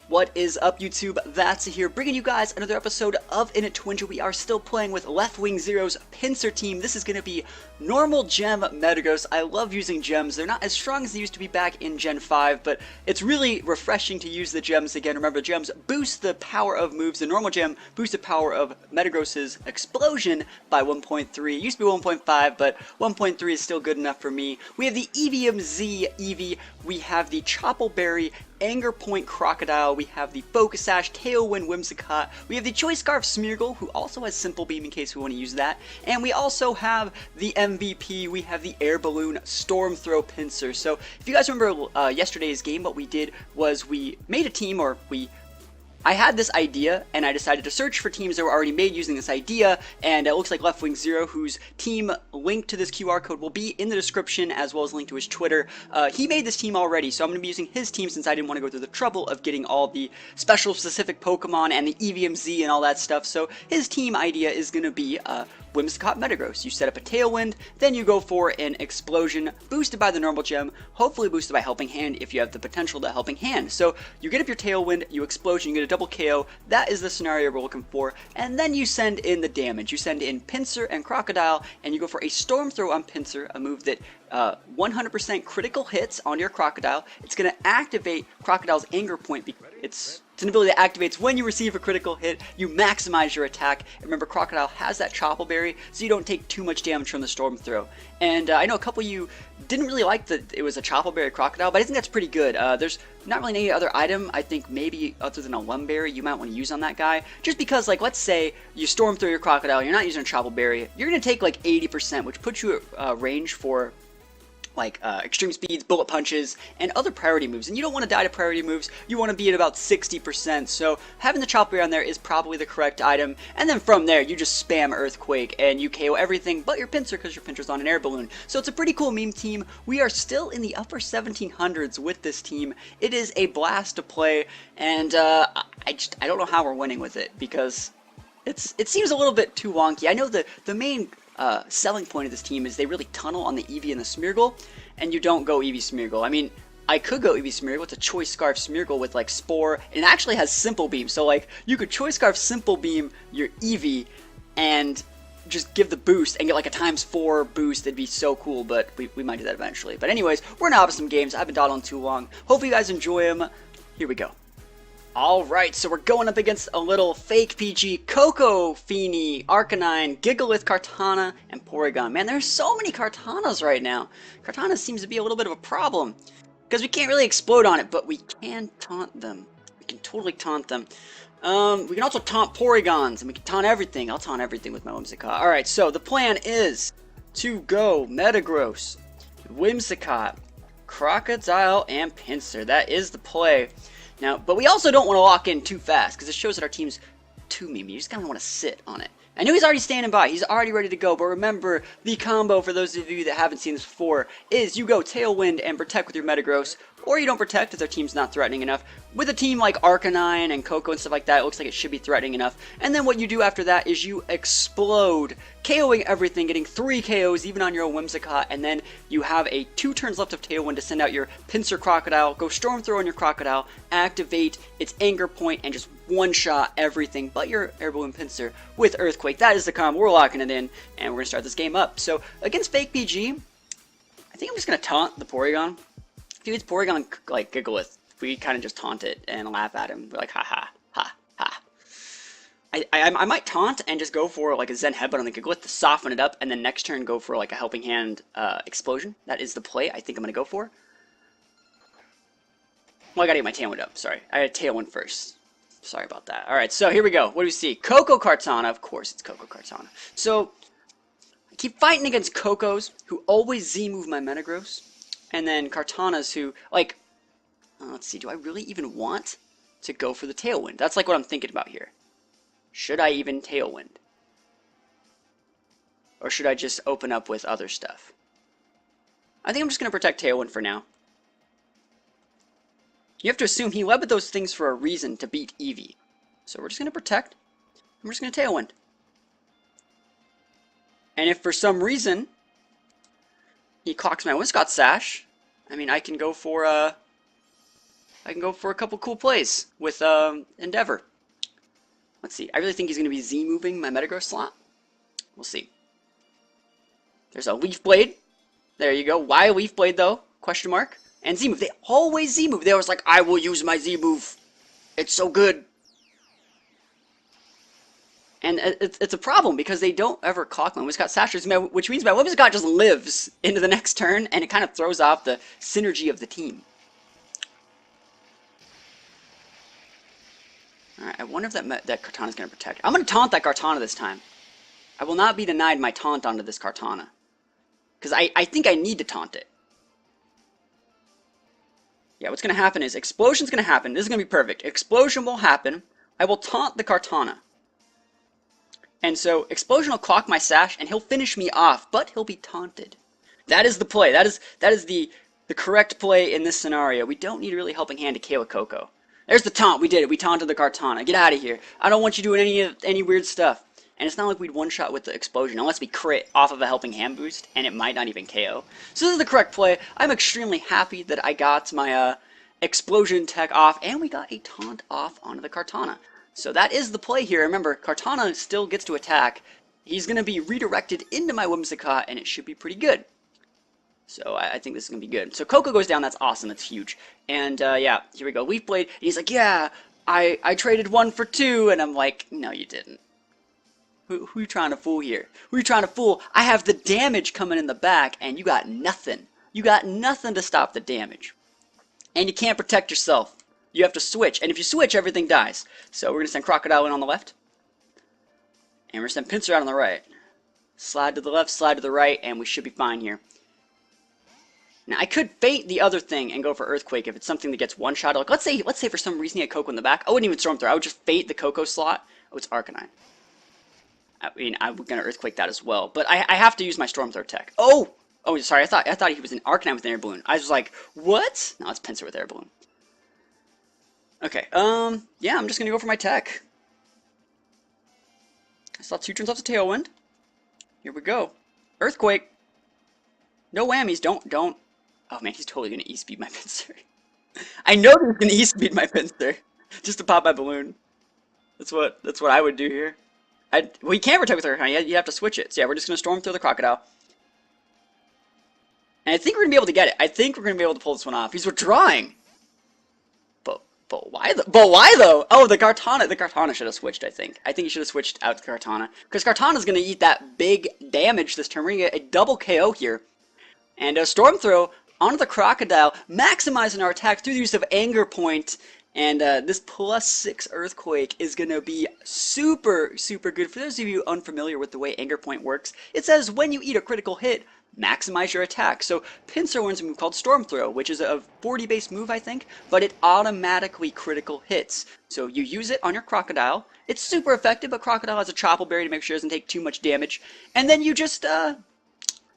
What is up, YouTube? That's here, bringing you guys another episode of In It Twinja. We are still playing with Left Wing Zero's pincer team. This is going to be normal gem Metagross. I love using gems. They're not as strong as they used to be back in Gen 5, but it's really refreshing to use the gems again. Remember, gems boost the power of moves. The normal gem boosts the power of Metagross's explosion by 1.3. It used to be 1.5, but 1.3 is still good enough for me. We have the EVMZ Eevee. We have the Choppleberry Anger Point Krookodile, we have the Focus Sash, Tailwind Whimsicott, we have the Choice Scarf Smeargle, who also has Simple Beam in case we want to use that, and we also have the MVP, we have the Air Balloon Storm Throw Pinsir. So if you guys remember yesterday's game, what we did was we made a team, or I had this idea, and I decided to search for teams that were already made using this idea, and it looks like Left Wing Zero, whose team link to this QR code will be in the description, as well as a link to his Twitter. He made this team already, so I'm going to be using his team since I didn't want to go through the trouble of getting all the special specific Pokemon and the EVMZ and all that stuff. So his team idea is going to be Whimsicott Metagross. You set up a Tailwind, then you go for an Explosion, boosted by the normal gem, hopefully boosted by Helping Hand if you have the potential to Helping Hand. So you get up your Tailwind, you Explosion, you get a double KO, that is the scenario we're looking for, and then you send in the damage. You send in Pinsir and Krookodile, and you go for a Storm Throw on Pinsir, a move that 100% critical hits on your Krookodile. It's going to activate Krookodile's Anger Point. It's an ability that activates when you receive a critical hit, you maximize your attack. And remember, Krookodile has that Choppleberry, so you don't take too much damage from the Storm Throw. And I know a couple of you didn't really like that it was a Choppleberry Krookodile, but I think that's pretty good. There's not really any other item, I think maybe other than a Lumberry, you might want to use on that guy. Just because, like, let's say you Storm Throw your Krookodile, you're not using a Choppleberry, you're going to take like 80%, which puts you at range for like extreme speeds, bullet punches, and other priority moves. And you don't want to die to priority moves, you want to be at about 60%, so having the Choppleberry on there is probably the correct item. And then from there, you just spam Earthquake, and you KO everything but your Pinsir, because your Pinsir's on an Air Balloon. So it's a pretty cool meme team. We are still in the upper 1700s with this team. It is a blast to play, and I don't know how we're winning with it, because it seems a little bit too wonky. I know the main selling point of this team is they really tunnel on the Eevee and the Smeargle, and you don't go Eevee Smeargle. I mean, I could go Eevee Smeargle. It's a Choice Scarf Smeargle with like Spore, and it actually has Simple Beam. So like, you could Choice Scarf Simple Beam your Eevee and just give the boost and get like a ×4 boost. It'd be so cool, but we might do that eventually. But anyways, we're now up to some games. I've been dawdling too long. Hopefully you guys enjoy them. Here we go. Alright, so we're going up against a little fake PG, Coco, Feeny, Arcanine, Gigalith, Kartana, and Porygon. Man, there's so many Kartanas right now. Kartana seems to be a little bit of a problem, because we can't really explode on it, but we can taunt them. We can totally taunt them. We can also taunt Porygons, and we can taunt everything. I'll taunt everything with my Whimsicott. Alright, so the plan is to go Metagross, Whimsicott, Krookodile, and Pinsir. That is the play. Now, but we also don't want to lock in too fast, because it shows that our team's too memey. You just kind of want to sit on it. I know he's already standing by. He's already ready to go, but remember, the combo, for those of you that haven't seen this before, is you go Tailwind and protect with your Metagross, or you don't protect if their team's not threatening enough. With a team like Arcanine and Coco and stuff like that, it looks like it should be threatening enough. And then what you do after that is you explode, KOing everything, getting 3 KOs even on your own Whimsicott, and then you have a 2 turns left of Tailwind to send out your Pinsir Krookodile, go Storm Throw on your Krookodile, activate its Anger Point, and just one-shot everything but your Air Balloon Pinsir with Earthquake. That is the combo. We're locking it in, and we're going to start this game up. So, against Fake PG, I think I'm just going to taunt the Porygon. If he gets Porygon like Gigalith, we kind of just taunt it and laugh at him. We're like, ha ha, ha ha. I might taunt and just go for like a Zen Headbutt on the Gigalith to soften it up, and then next turn go for like a Helping Hand Explosion. That is the play I think I'm going to go for. Well, I got to get my Tailwind up. Sorry. I had a Tailwind first. Sorry about that. Alright, so here we go. What do we see? Coco Kartana. Of course it's Coco Kartana. So, I keep fighting against Cocos, who always Z-move my Metagross. And then Kartanas who, like, let's see, do I really even want to go for the Tailwind? That's like what I'm thinking about here. Should I even Tailwind? Or should I just open up with other stuff? I think I'm just going to protect Tailwind for now. You have to assume he led with those things for a reason to beat Eevee. So we're just going to protect. And we're just going to Tailwind. And if for some reason he clocks my Whimsicott Sash, I mean, I can go for I can go for a couple cool plays with Endeavor. Let's see. I really think he's going to be Z-moving my Metagross slot. We'll see. There's a Leaf Blade. There you go. Why Leaf Blade, though? Question mark. And Z-move. They always Z-move. They always like, I will use my Z-move. It's so good. And it's a problem because they don't ever clock my Whimsicott Sashers, which means my Whimsicott just lives into the next turn, and it kind of throws off the synergy of the team. Alright, I wonder if that Kartana's going to protect. I'm going to taunt that Kartana this time. I will not be denied my taunt onto this Kartana. Because I think I need to taunt it. Yeah, what's going to happen is Explosion's going to happen. This is going to be perfect. Explosion will happen. I will taunt the Kartana. And so Explosion will clock my Sash, and he'll finish me off, but he'll be taunted. That is the play. That is the correct play in this scenario. We don't need a really helping hand to KO Coco. There's the taunt. We did it. We taunted the Kartana. Get out of here. I don't want you doing any weird stuff. And it's not like we'd one-shot with the Explosion, unless we crit off of a helping hand boost, and it might not even KO. So this is the correct play. I'm extremely happy that I got my Explosion tech off, and we got a taunt off onto the Kartana. So that is the play here. Remember, Kartana still gets to attack. He's going to be redirected into my Whimsicott, and it should be pretty good. So I think this is going to be good. So Coco goes down. That's awesome. That's huge. And yeah, here we go. Leaf Blade. And he's like, yeah, I traded 1 for 2. And I'm like, no, you didn't. Who you trying to fool here? Who you trying to fool? I have the damage coming in the back, and you got nothing. You got nothing to stop the damage. And you can't protect yourself. You have to switch. And if you switch, everything dies. So we're going to send Krookodile in on the left. And we're going to send Pinsir out on the right. Slide to the left, slide to the right, and we should be fine here. Now, I could bait the other thing and go for Earthquake if it's something that gets one-shot. Like, let's say for some reason he had Coco in the back. I wouldn't even Storm Throw. I would just bait the Coco slot. Oh, it's Arcanine. I mean, I'm going to Earthquake that as well. But I have to use my Storm Throw tech. Oh, sorry. I thought he was an Arcanine with an Air Balloon. I was like, what? No, it's Pinsir with Air Balloon. Okay, yeah, I'm just going to go for my tech. I saw 2 turns off the Tailwind. Here we go. Earthquake. No whammies. Don't. Oh man, he's totally going to E-speed my Pinsir. I know he's going to E-speed my Pinsir. Just to pop my balloon. That's what I would do here. Well, you can't protect with Arcanine. You have to switch it. So yeah, we're just going to Storm through the Krookodile. And I think we're going to be able to get it. I think we're going to be able to pull this one off. He's withdrawing. But why though? Oh, the Kartana should have switched, I think. I think he should have switched out to Kartana. Because Kartana's going to eat that big damage this turn. We're going to get a double KO here. And a Storm Throw onto the Krookodile, maximizing our attack through the use of Anger Point. And this +6 Earthquake is going to be super, super good. For those of you unfamiliar with the way Anger Point works, it says when you eat a critical hit, maximize your attack. So Pinsir learns a move called Storm Throw, which is a 40 base move, I think, but it automatically critical hits. So you use it on your Krookodile. It's super effective, but Krookodile has a Chople Berry to make sure it doesn't take too much damage. And then you just,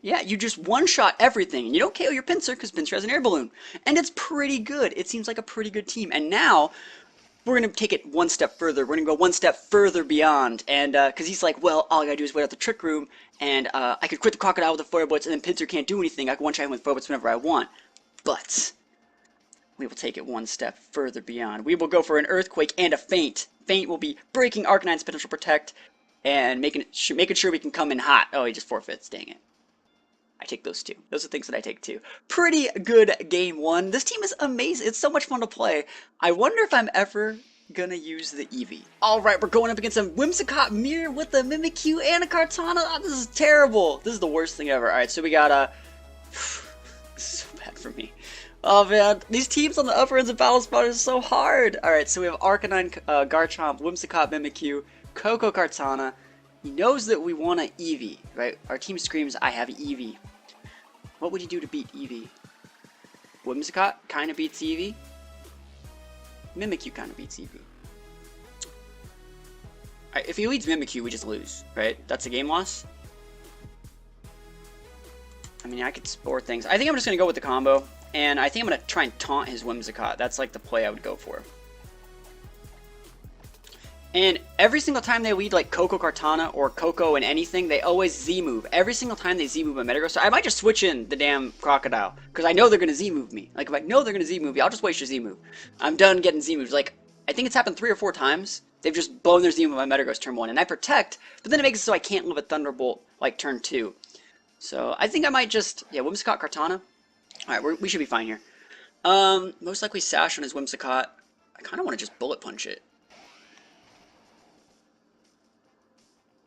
yeah, you just one-shot everything. And you don't KO your Pinsir because Pinsir has an Air Balloon. And it's pretty good. It seems like a pretty good team. And now we're going to take it one step further. We're going to go one step further beyond. And because he's like, well, all I got to do is wait out the Trick Room. And I could crit the Krookodile with a Fire Blitz, and then Pinsir can't do anything. I can one-shot him with Fire Blitz whenever I want. But we will take it one step further beyond. We will go for an Earthquake and a Feint. Feint will be breaking Arcanine's potential protect and making sure we can come in hot. Oh, he just forfeits. Dang it. I take those two. Those are things that I take too. Pretty good game one. This team is amazing. It's so much fun to play. I wonder if I'm ever gonna use the Eevee. Alright, we're going up against a Whimsicott Mirror with a Mimikyu and a Kartana. Oh, this is terrible. This is the worst thing ever. Alright, so we got this is so bad for me. Oh man, these teams on the upper ends of Battle Spot are so hard. Alright, so we have Arcanine, Garchomp, Whimsicott, Mimikyu, Coco, Kartana. He knows that we want an Eevee, right? Our team screams, I have Eevee. What would you do to beat Eevee? Whimsicott kind of beats Eevee. Mimikyu kind of beats Eevee. Right, if he leads Mimikyu, we just lose, right? That's a game loss. I mean, I could spore things. I think I'm just going to go with the combo. And I think I'm going to try and taunt his Whimsicott. That's like the play I would go for. And every single time they lead like Coco Kartana or Coco and anything, they always Z-move. Every single time they Z-move a Metagross. So I might just switch in the damn Krookodile. Because I know they're going to Z-move me. Like, if I know they're going to Z-move me, I'll just waste your Z-move. I'm done getting Z-moves. Like, I think it's happened 3 or 4 times. They've just blown their Z-move on my Metagross turn 1. And I protect, but then it makes it so I can't live a Thunderbolt, like, turn 2. So I think I might just, yeah, Whimsicott Kartana. Alright, we should be fine here. Most likely Sash on his Whimsicott. I kind of want to just Bullet Punch it.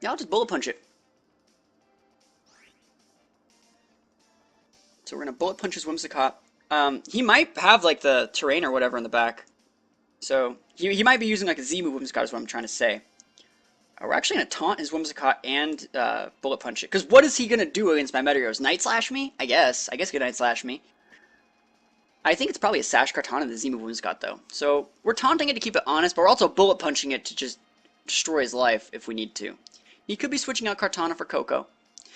Yeah, I'll just Bullet Punch it. So we're going to Bullet Punch his Whimsicott. He might have, like, the Terrain or whatever in the back. So, he might be using, like, a Z-move Whimsicott is what I'm trying to say. We're actually going to taunt his Whimsicott and Bullet Punch it. Because what is he going to do against my Metagross? Night Slash me? I guess he could Night Slash me. I think it's probably a Sash Kartana the Z-move Whimsicott, though. So, we're taunting it to keep it honest, but we're also Bullet Punching it to just destroy his life if we need to. He could be switching out Kartana for Coco.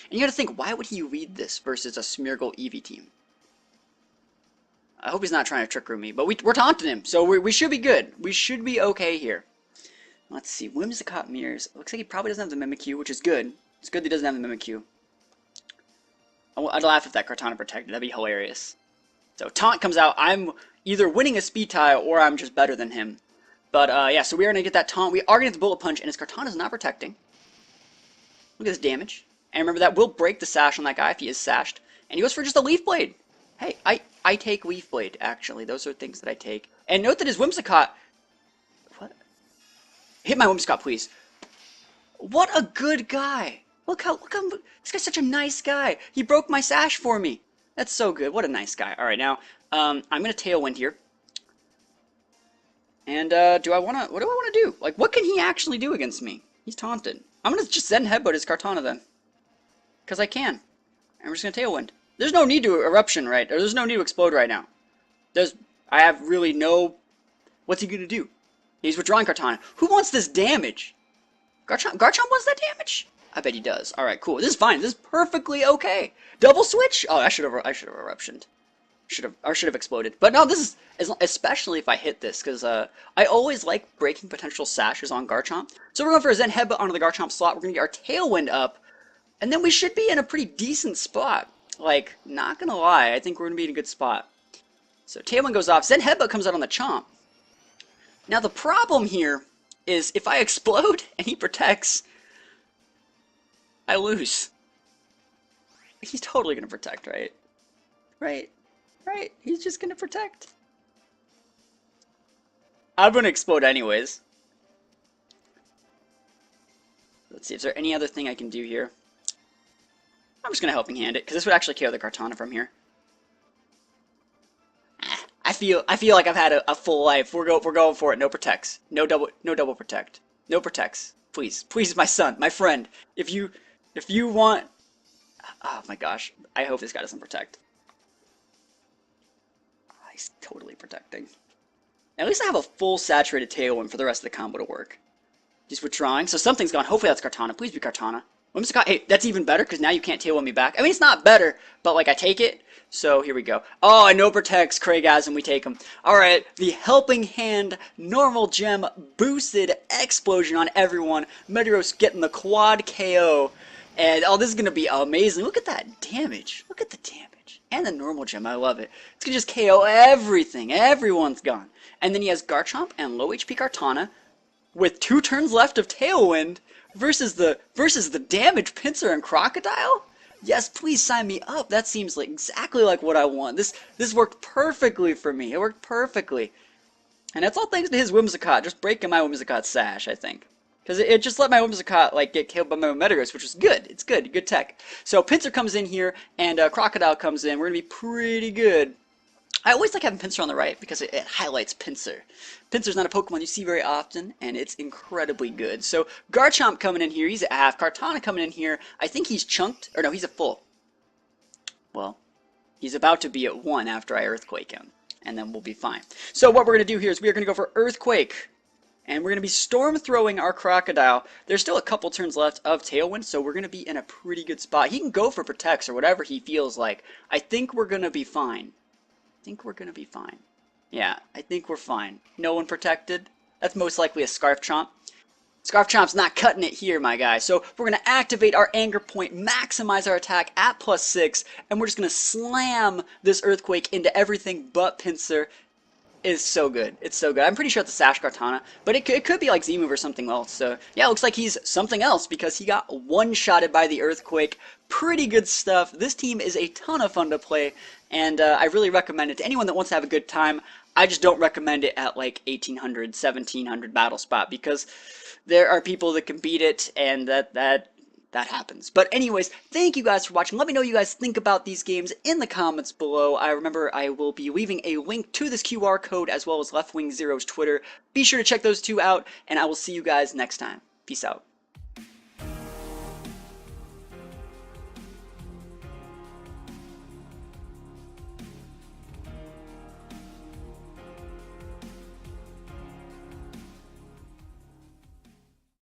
And you gotta think, why would he read this versus a Smeargle Eevee team? I hope he's not trying to trick room me, but we're taunting him, so we should be good. We should be okay here. Let's see, Whimsicott mirrors. Looks like he probably doesn't have the Mimikyu, which is good. It's good that he doesn't have the Mimikyu. I'd laugh if that Kartana protected. That'd be hilarious. So taunt comes out. I'm either winning a speed tie or I'm just better than him. But yeah, so we are gonna get that taunt. We are gonna get the Bullet Punch, and his Kartana's not protecting. Look at this damage. And remember, that will break the Sash on that guy if he is sashed. And he goes for just a Leaf Blade. Hey, I take Leaf Blade, actually. Those are things that I take. And note that his Whimsicott... What? Hit my Whimsicott, please. What a good guy. Look how... This guy's such a nice guy. He broke my Sash for me. That's so good. What a nice guy. Alright, now, I'm going to Tailwind here. And, what do I want to do? Like, what can he actually do against me? He's taunted. I'm going to just Zen Headbutt his Kartana then. Because I can. And we're just going to Tailwind. There's no need to Eruption, right? Or there's no need to Explode right now. I have really no... What's he going to do? He's withdrawing Kartana. Who wants this damage? Garchomp wants that damage? I bet he does. Alright, cool. This is fine. This is perfectly okay. Double switch? Oh, I should have Eruptioned. Should have exploded. But no, this is, especially if I hit this, because I always like breaking potential sashes on Garchomp. So we're going for a Zen Headbutt onto the Garchomp slot. We're going to get our Tailwind up, and then we should be in a pretty decent spot. Like, not going to lie, I think we're going to be in a good spot. So Tailwind goes off. Zen Headbutt comes out on the Chomp. Now the problem here is if I explode and he protects, I lose. He's totally going to protect, right? Right? He's just going to protect. I'm going to explode anyways. Let's see, is there any other thing I can do here? I'm just going to Helping Hand it, because this would actually KO the Kartana from here. I feel like I've had a full life. We're going for it. No protects. No double protect. No protects. Please, my son, my friend. If you want... Oh my gosh. I hope this guy doesn't protect. He's totally protecting. At least I have a full saturated Tailwind for the rest of the combo to work. Just withdrawing. So something's gone. Hopefully that's Kartana. Please be Kartana. Whimsicott. Hey, that's even better because now you can't Tailwind me back. I mean, it's not better, but like I take it. So here we go. Oh, and no protects. Craigasm. We take him. Alright. The Helping Hand Normal Gem boosted explosion on everyone. Metagross getting the quad KO. And oh, this is going to be amazing. Look at that damage. Look at the damage. And the normal gem, I love it. It's going to just KO everything. Everyone's gone. And then he has Garchomp and low HP Kartana with 2 turns left of Tailwind versus the damage Pinsir and Krookodile? Yes, please sign me up. That seems like exactly like what I want. This worked perfectly for me. It worked perfectly. And that's all thanks to his Whimsicott. Just breaking my Whimsicott sash, I think. Because it just let my Whimsicott like get killed by my Metagross, which was good. It's good. Good tech. So Pinsir comes in here, and Krookodile comes in. We're going to be pretty good. I always like having Pinsir on the right because it highlights Pinsir. Pinsir's not a Pokemon you see very often, and it's incredibly good. So Garchomp coming in here. He's at half. Kartana coming in here. I think he's chunked. Or no, he's at full. Well, he's about to be at 1 after I Earthquake him. And then we'll be fine. So what we're going to do here is we are going to go for Earthquake. And we're going to be Storm Throwing our Krookodile. There's still a couple turns left of Tailwind, so we're going to be in a pretty good spot. He can go for Protects or whatever he feels like. I think we're going to be fine. Yeah, I think we're fine. No one protected. That's most likely a Scarf Chomp. Scarf Chomp's not cutting it here, my guy. So we're going to activate our Anger Point, maximize our attack at +6, and we're just going to slam this Earthquake into everything but Pinsir. Is so good. It's so good. I'm pretty sure it's a Sash Kartana, but it could be like Z-Move or something else. So yeah, it looks like he's something else because he got one-shotted by the Earthquake. Pretty good stuff. This team is a ton of fun to play, and I really recommend it to anyone that wants to have a good time. I just don't recommend it at like 1800, 1700 battle spot because there are people that can beat it, and that happens. But anyways, thank you guys for watching. Let me know what you guys think about these games in the comments below. I remember I will be leaving a link to this QR code as well as Left Wing Zero's Twitter. Be sure to check those two out, and I will see you guys next time. Peace out.